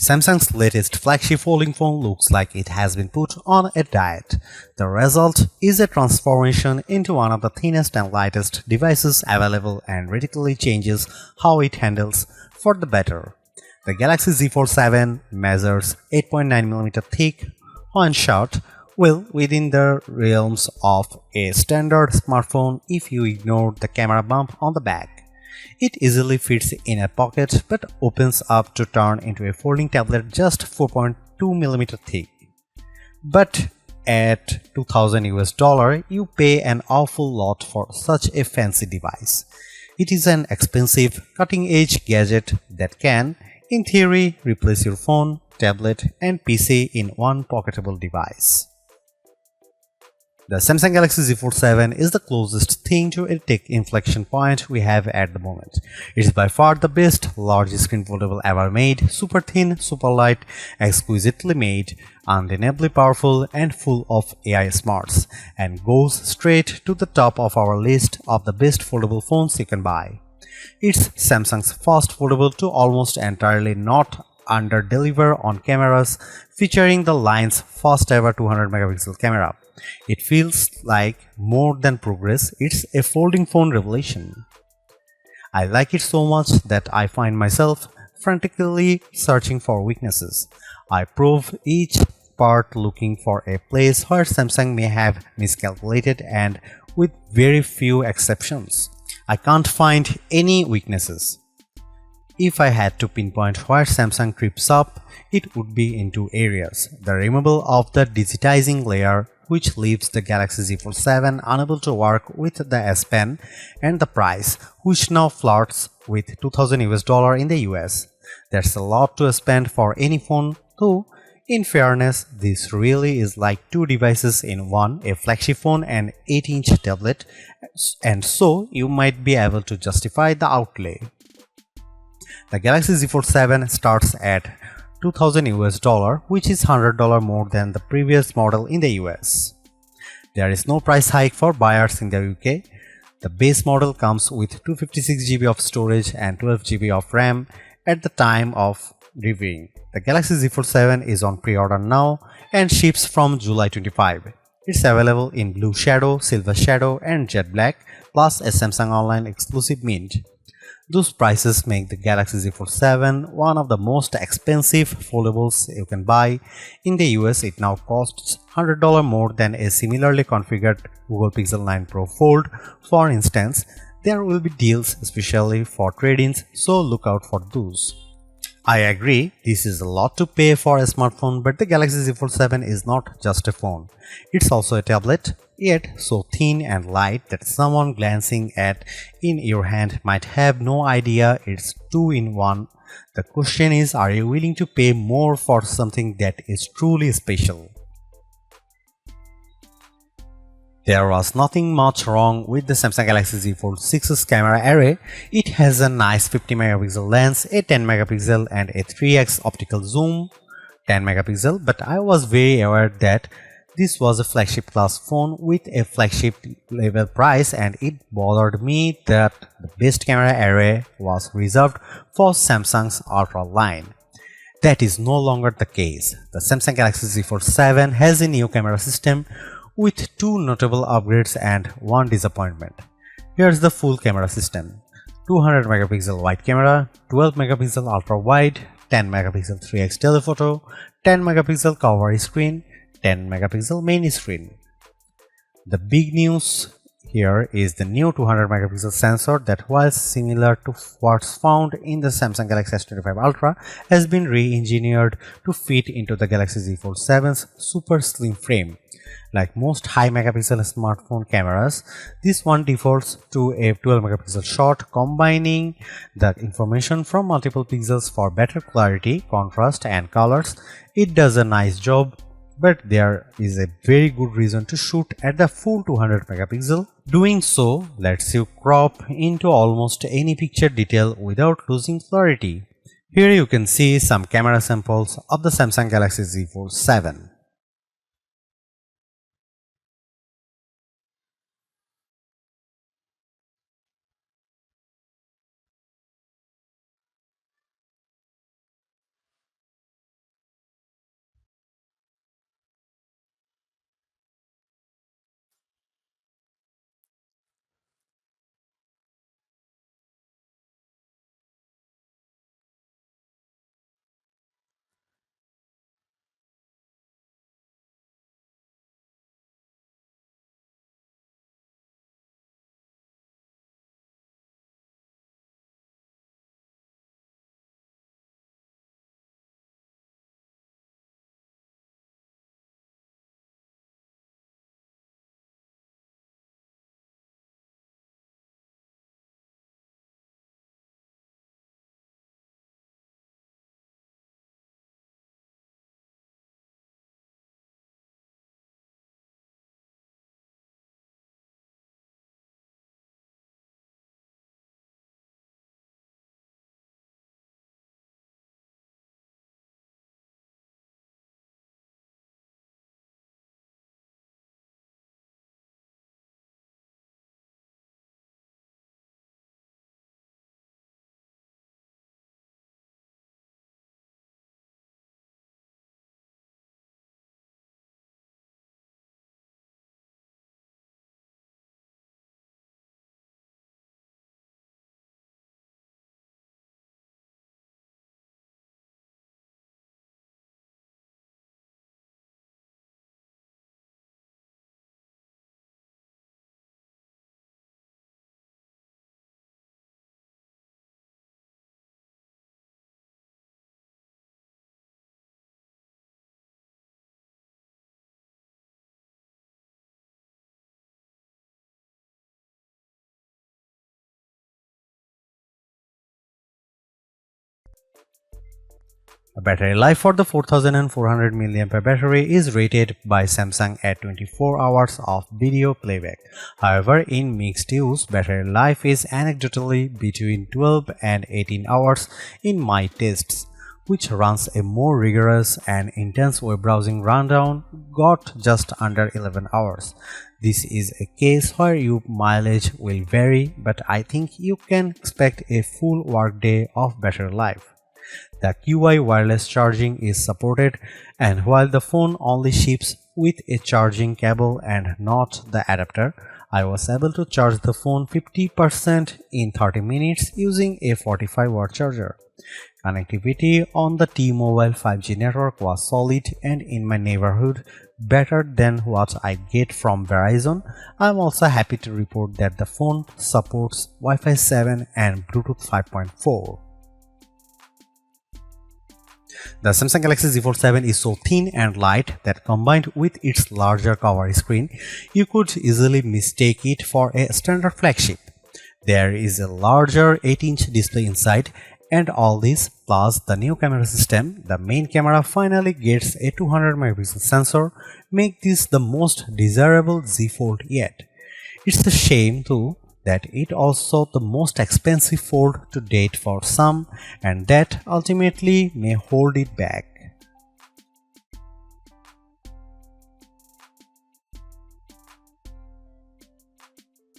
Samsung's latest flagship folding phone looks like it has been put on a diet. The result is a transformation into one of the thinnest and lightest devices available and radically changes how it handles for the better. The Galaxy Z Fold 7 measures 8.9mm thick and short, well within the realms of a standard smartphone if you ignore the camera bump on the back. It easily fits in a pocket but opens up to turn into a folding tablet just 4.2mm thick. But at $2000 you pay an awful lot for such a fancy device. It is an expensive, cutting-edge gadget that can, in theory, replace your phone, tablet and PC in one pocketable device. The Samsung Galaxy Z Fold 7 is the closest thing to a tech inflection point we have at the moment. It is by far the best large screen foldable ever made, super thin, super light, exquisitely made, undeniably powerful and full of AI smarts, and goes straight to the top of our list of the best foldable phones you can buy. It's Samsung's first foldable to almost entirely not under-deliver on cameras, featuring the line's first ever 200MP camera. It feels like more than progress, it's a folding phone revelation. I like it so much that I find myself frantically searching for weaknesses. I probe each part looking for a place where Samsung may have miscalculated, and with very few exceptions, I can't find any weaknesses. If I had to pinpoint where Samsung trips up, it would be in two areas: the removal of the digitizing layer, which leaves the Galaxy Z Fold 7 unable to work with the S Pen, and the price, which now flirts with $2000 in the US. That's a lot to spend for any phone, though in fairness, this really is like two devices in one, a flagship phone and 8-inch tablet, and so you might be able to justify the outlay. The Galaxy Z Fold 7 starts at $2000, which is $100 more than the previous model in the US. There is no price hike for buyers in the UK. The base model comes with 256GB of storage and 12GB of RAM at the time of reviewing. The Galaxy Z Fold 7 is on pre-order now and ships from July 25. It's available in Blue Shadow, Silver Shadow and Jet Black, plus a Samsung Online exclusive mint. Those prices make the Galaxy Z Fold 7 one of the most expensive foldables you can buy. In the US, it now costs $100 more than a similarly configured Google Pixel 9 Pro Fold. For instance, there will be deals especially for trade-ins, so look out for those. I agree, this is a lot to pay for a smartphone, but the Galaxy Z Fold 7 is not just a phone. It's also a tablet, yet so thin and light that someone glancing at in your hand might have no idea it's two-in-one. The question is, are you willing to pay more for something that is truly special? There was nothing much wrong with the Samsung Galaxy Z Fold 6's camera array. It has a nice 50MP lens, a 10MP and a 3x optical zoom, 10MP, but I was very aware that this was a flagship class phone with a flagship level price, and it bothered me that the best camera array was reserved for Samsung's Ultra line. That is no longer the case. The Samsung Galaxy Z Fold 7 has a new camera system with two notable upgrades and one disappointment. Here's the full camera system: 200MP wide camera, 12MP ultra wide, 10MP 3x telephoto, 10MP cover screen, 10MP main screen. The big news here is the new 200MP sensor that, while similar to what's found in the Samsung Galaxy S25 Ultra, has been re-engineered to fit into the Galaxy Z Fold 7's super slim frame. Like most high megapixel smartphone cameras, this one defaults to a 12MP shot, combining the information from multiple pixels for better clarity, contrast and colors. It does a nice job, but there is a very good reason to shoot at the full 200MP. Doing so lets you crop into almost any picture detail without losing clarity. Here you can see some camera samples of the Samsung Galaxy Z Fold 7. The battery life for the 4400 mAh battery is rated by Samsung at 24 hours of video playback. However, in mixed use, battery life is anecdotally between 12 and 18 hours in my tests, which runs a more rigorous and intense web browsing rundown got just under 11 hours. This is a case where your mileage will vary, but I think you can expect a full workday of battery life. The QI wireless charging is supported, and while the phone only ships with a charging cable and not the adapter, I was able to charge the phone 50% in 30 minutes using a 45-watt charger. Connectivity on the T-Mobile 5G network was solid and in my neighborhood better than what I get from Verizon. I am also happy to report that the phone supports Wi-Fi 7 and Bluetooth 5.4. The Samsung Galaxy Z Fold 7 is so thin and light that combined with its larger cover screen, you could easily mistake it for a standard flagship. There is a larger 8-inch display inside, and all this plus the new camera system, the main camera finally gets a 200 megapixel sensor, make this the most desirable Z Fold yet. It's a shame too that it also the most expensive fold to date for some, and that ultimately may hold it back.